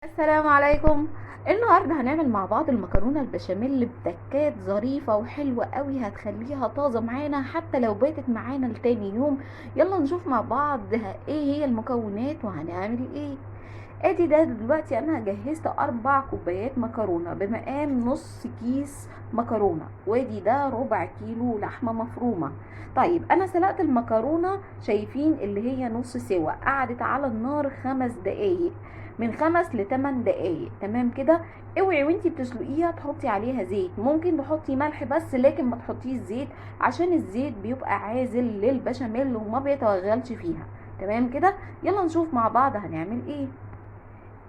السلام عليكم. النهارده هنعمل مع بعض المكرونه البشاميل بتكات ظريفه وحلوه قوي، هتخليها طازه معانا حتى لو باتت معانا لتاني يوم. يلا نشوف مع بعض ايه هي المكونات وهنعمل ايه. ادي ده دلوقتي انا جهزت 4 كوبايات مكرونه بمقام نص كيس مكرونه، وادي ده ربع كيلو لحمه مفرومه. طيب انا سلقت المكرونه، شايفين اللي هي نص سوا، قعدت على النار 5 دقايق، من 5 ل8 دقايق. تمام كده. اوعي وانتي بتسلقيها تحطي عليها زيت، ممكن تحطي ملح بس لكن ما تحطيش زيت، عشان الزيت بيبقى عازل للبشاميل وما بيتوغلش فيها. تمام كده. يلا نشوف مع بعض هنعمل ايه.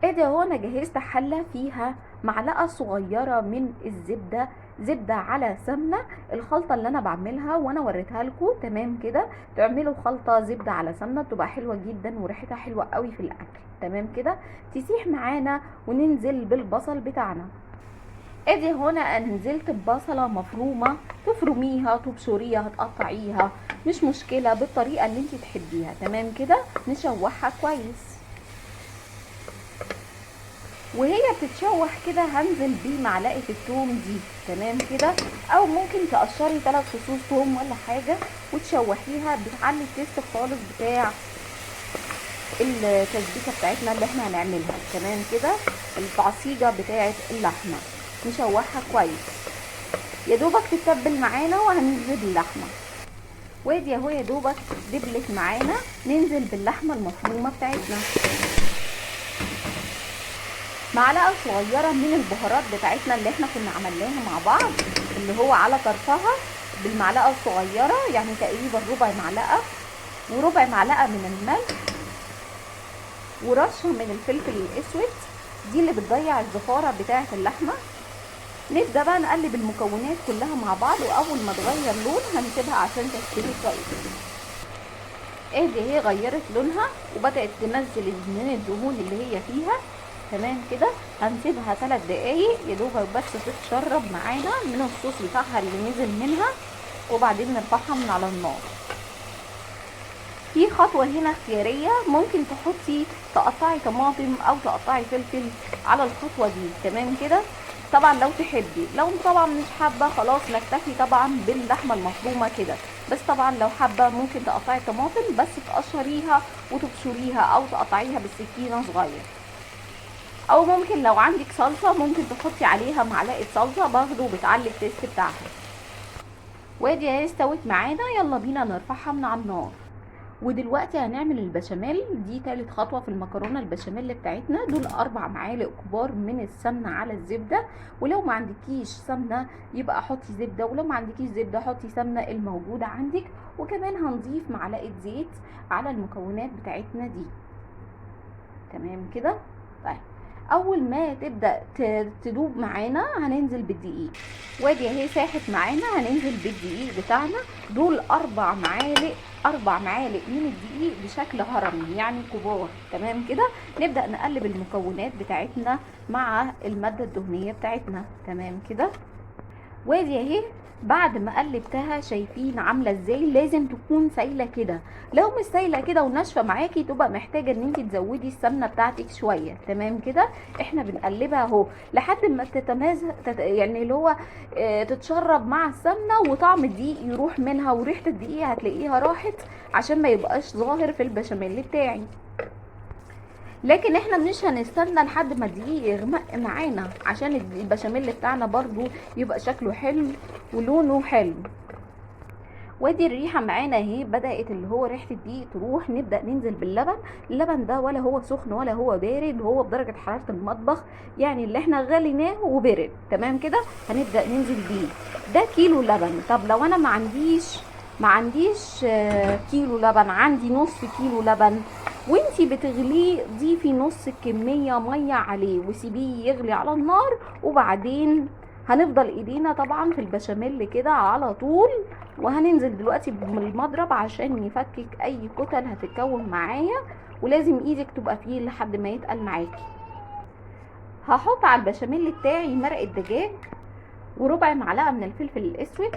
ادي اهو انا جهزت حله فيها معلقه صغيره من الزبده، زبده على سمنه. الخلطه اللي انا بعملها وانا وريتها لكم. تمام كده. تعملوا خلطه زبده على سمنه بتبقى حلوه جدا وريحتها حلوه قوي في الاكل. تمام كده. تسيح معانا وننزل بالبصل بتاعنا. ادي هنا انا نزلت ببصله مفرومه، تفرميها تبشريها تقطعيها، مش مشكله، بالطريقه اللي انت تحبيها. تمام كده. نشوحها كويس، وهي بتتشوح كده هنزل بمعلقه الثوم دي. تمام كده. او ممكن تقشري 3 فصوص ثوم ولا حاجه وتشوحيها، بتعلي التيست خالص بتاع التسبيكه بتاعتنا اللي احنا هنعملها. تمام كده. التعصيجه بتاعه اللحمه نشوحها كويس، يا دوبك تتبل معانا وهننزل باللحمه. وادي اهو يا دوبك دبلت معانا، ننزل باللحمه المفرومه بتاعتنا. معلقه صغيره من البهارات بتاعتنا اللي احنا كنا عملناها مع بعض، اللي هو على طرفها بالمعلقه الصغيره، يعني تقريبا ربع معلقه، وربع معلقه من الملح، ورشه من الفلفل الاسود، دي اللي بتضيع الزفاره بتاعه اللحمه. نبدا بقى نقلب المكونات كلها مع بعض، واول ما تغير لون هنسيبها عشان تستوي كويس. ادي هي غيرت لونها وبدات تنزل من الدهون اللي هي فيها. تمام كده. هنسيبها 3 دقايق يا دوبك بس تتشرب معانا من الصوص بتاعها اللي نزل منها، وبعدين نرفعها من على النار. في خطوه هنا اختياريه، ممكن تقطعي طماطم او تقطعي فلفل على الخطوه دي. تمام كده. طبعا لو تحبي، لو طبعا مش حابه خلاص نكتفي طبعا باللحمه المفرومه كده. بس طبعا لو حابه ممكن تقطعي طماطم بس تقشريها وتبشريها، او تقطعيها بالسكينه صغير، او ممكن لو عندك صلصه ممكن تحطي عليها معلقه صلصه برضو بتعلي التيست بتاعها. وادي اهي استوت معانا، يلا بينا نرفعها من على النار. ودلوقتي هنعمل البشاميل، دي تالت خطوه في المكرونه البشاميل بتاعتنا. دول 4 معالق كبار من السمنه على الزبده، ولو ما عندكيش سمنه يبقى حطي زبده، ولو ما عندكيش زبده حطي سمنه الموجوده عندك. وكمان هنضيف معلقه زيت على المكونات بتاعتنا دي. تمام كده. طيب اول ما تبدا تدوب معانا هننزل بالدقيق. وادي اهي ساحت معانا، هننزل بالدقيق بتاعنا. دول 4 معالق من الدقيق بشكل هرمي، يعني كبار. تمام كده. نبدا نقلب المكونات بتاعتنا مع الماده الدهنيه بتاعتنا. تمام كده. وادي اهي بعد ما قلبتها، شايفين عامله ازاي؟ لازم تكون سايله كده، لو مش سايله كده وناشفه معاكي تبقى محتاجه ان انت تزودي السمنه بتاعتك شويه. تمام كده. احنا بنقلبها اهو لحد ما يعني اللي هو تتشرب مع السمنه وطعم الدقيق يروح منها، وريحه الدقيق هتلاقيها راحت عشان ما يبقاش ظاهر في البشاميل بتاعي. لكن احنا مش هنستنى لحد ما الدقيق يغمق معانا عشان البشاميل بتاعنا برضو يبقى شكله حلو ولونه حلو. وادي الريحه معانا اهي بدات اللي هو ريحه الدقيق تروح. نبدا ننزل باللبن. اللبن ده ولا هو سخن ولا هو بارد، هو بدرجه حراره المطبخ، يعني اللي احنا غليناه وبرد. تمام كده. هنبدا ننزل بيه. ده كيلو لبن. طب لو انا ما عنديش كيلو لبن، عندي نص كيلو لبن، وانتي بتغليه ضيفي نص كميه ميه عليه وسيبيه يغلي على النار. وبعدين هنفضل ايدينا طبعا في البشاميل كده على طول، وهننزل دلوقتي بالمضرب عشان يفكك اي كتل هتتكون معايا، ولازم ايدك تبقى فيه لحد ما يتقل معاكي. هحط على البشاميل بتاعي مرقه دجاج، وربع معلقه من الفلفل الاسود،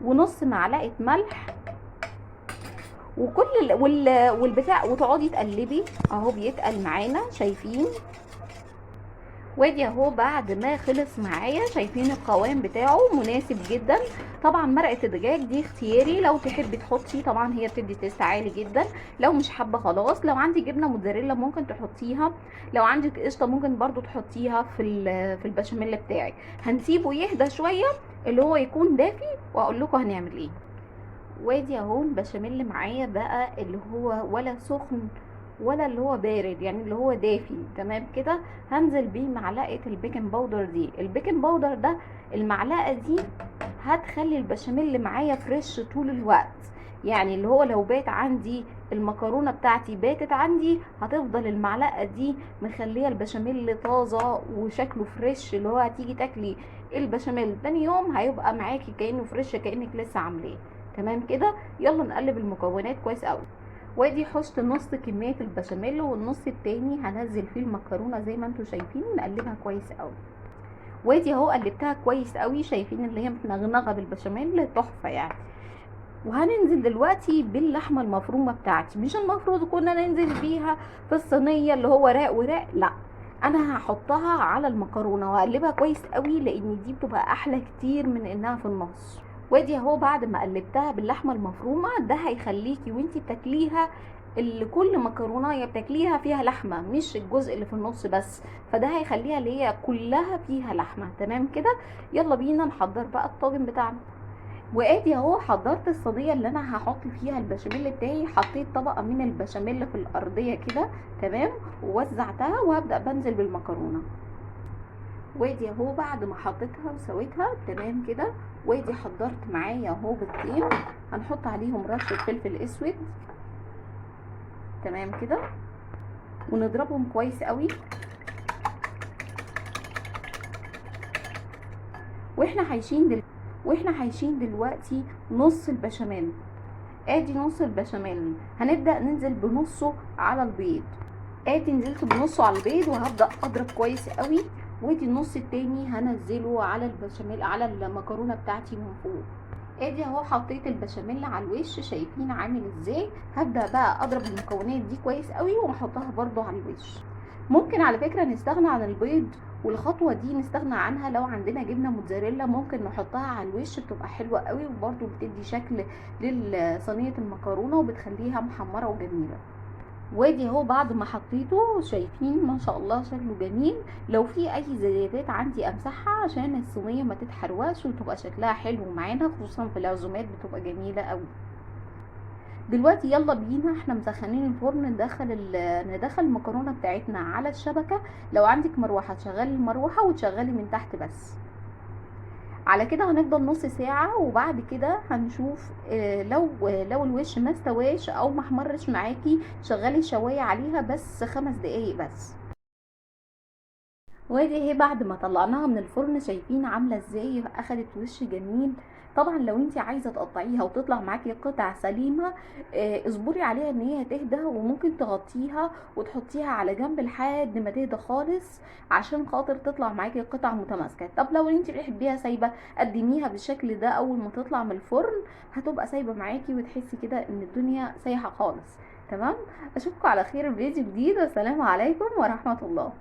ونص معلقه ملح، والبتاع، وتقعدي تقلبي اهو بيتقل معانا. شايفين وادي اهو بعد ما خلص معايا، شايفين القوام بتاعه مناسب جدا. طبعا مرقه الدجاج دي اختياري، لو تحبي تحطي طبعا هي بتدي تيست عالي جدا، لو مش حابه خلاص. لو عندي جبنه موتزاريلا ممكن تحطيها، لو عندك قشطه ممكن برضو تحطيها في البشاميل بتاعك. هنسيبه يهدى شويه اللي هو يكون دافي، واقول لكم هنعمل ايه. وادي اهو البشاميل معايا بقى اللي هو ولا سخن ولا اللي هو بارد، يعني اللي هو دافي تمام كده. هنزل بيه معلقه البيكنج باودر دي. البيكنج باودر ده المعلقه دي هتخلي البشاميل معايا فريش طول الوقت، يعني اللي هو لو بات عندي المكرونه بتاعتي باتت عندي، هتفضل المعلقه دي مخليه البشاميل طازه وشكله فريش، اللي هو هتيجي تاكلي البشاميل تاني يوم هيبقى معاكي كانه فريش، كانك لسه عاملاه تمام كده. يلا نقلب المكونات كويس قوي. وادي حشت نص كميه البشاميل، والنص التاني هنزل فيه المكرونه زي ما انتم شايفين، نقلبها كويس قوي. وادي اهو قلبتها كويس قوي، شايفين اللي هي متنغنغه بالبشاميل تحفه يعني. وهننزل دلوقتي باللحمه المفرومه بتاعتي. مش المفروض كنا ننزل بيها في الصينيه اللي هو راق وراق، لا، انا هحطها على المكرونه واقلبها كويس قوي، لان دي بتبقى احلى كتير من انها في النص. وادي اهو بعد ما قلبتها باللحمه المفرومه، ده هيخليكي وانتي بتاكليها اللي كل مكرونه بتاكليها فيها لحمه، مش الجزء اللي في النص بس، فده هيخليها اللي هي كلها فيها لحمه تمام كده. يلا بينا نحضر بقى الطاجن بتاعنا. وادي اهو حضرت الصينيه اللي انا هحط فيها البشاميل بتاعي. حطيت طبقه من البشاميل في الارضيه كده تمام، ووزعتها وهبدا بنزل بالمكرونه. وادي اهو بعد ما حطيتها وسويتها تمام كده، وادي حضرت معايا اهو بيضتين، هنحط عليهم رشه فلفل اسود تمام كده، ونضربهم كويس قوي. واحنا حايشين دلوقتي نص البشاميل. ادي نص البشاميل، هنبدا ننزل بنصه على البيض. ادي نزلت بنصه على البيض وهبدا اضرب كويس قوي. وادي النص التاني هنزله على البشاميل على المكرونه بتاعتي من فوق. ادي اهو حطيت البشاميل على الوش، شايفين عامل ازاي. هبدا بقى اضرب المكونات دي كويس قوي واحطها برضو على الوش. ممكن على فكره نستغنى عن البيض، والخطوه دي نستغنى عنها لو عندنا جبنه موتزاريلا ممكن نحطها على الوش، بتبقى حلوه قوي وبرضو بتدي شكل لصينيه المكرونه وبتخليها محمره وجميله. وادي اهو بعد ما حطيته، شايفين ما شاء الله شكله جميل. لو في اي زيادات عندي امسحها عشان الصينيه ما تتحرقش وتبقى شكلها حلو معانا، خصوصا في العزومات بتبقى جميله قوي. دلوقتي يلا بينا، احنا مسخنين الفرن، ندخل المكرونه بتاعتنا على الشبكه. لو عندك مروحه تشغلي المروحه وتشغلي من تحت بس. على كده هنفضل نص ساعة، وبعد كده هنشوف لو الوش ما استواش او ما احمرش معاكي، شغلي الشواية عليها بس 5 دقايق بس. وادي اهي بعد ما طلعناها من الفرن، شايفين عامله ازاي، اخدت وش جميل. طبعا لو انت عايزه تقطعيها وتطلع معاكي قطع سليمه، اصبري عليها ان هي تهدى، وممكن تغطيها وتحطيها على جنب لحد ما تهدى خالص عشان خاطر تطلع معاكي قطع متماسكه. طب لو انت بتحبيها سايبه، قدميها بالشكل ده، اول ما تطلع من الفرن هتبقى سايبه معاكي وتحسي كده ان الدنيا سايحه خالص. تمام، اشوفكم على خير في فيديو جديد، والسلام عليكم ورحمه الله.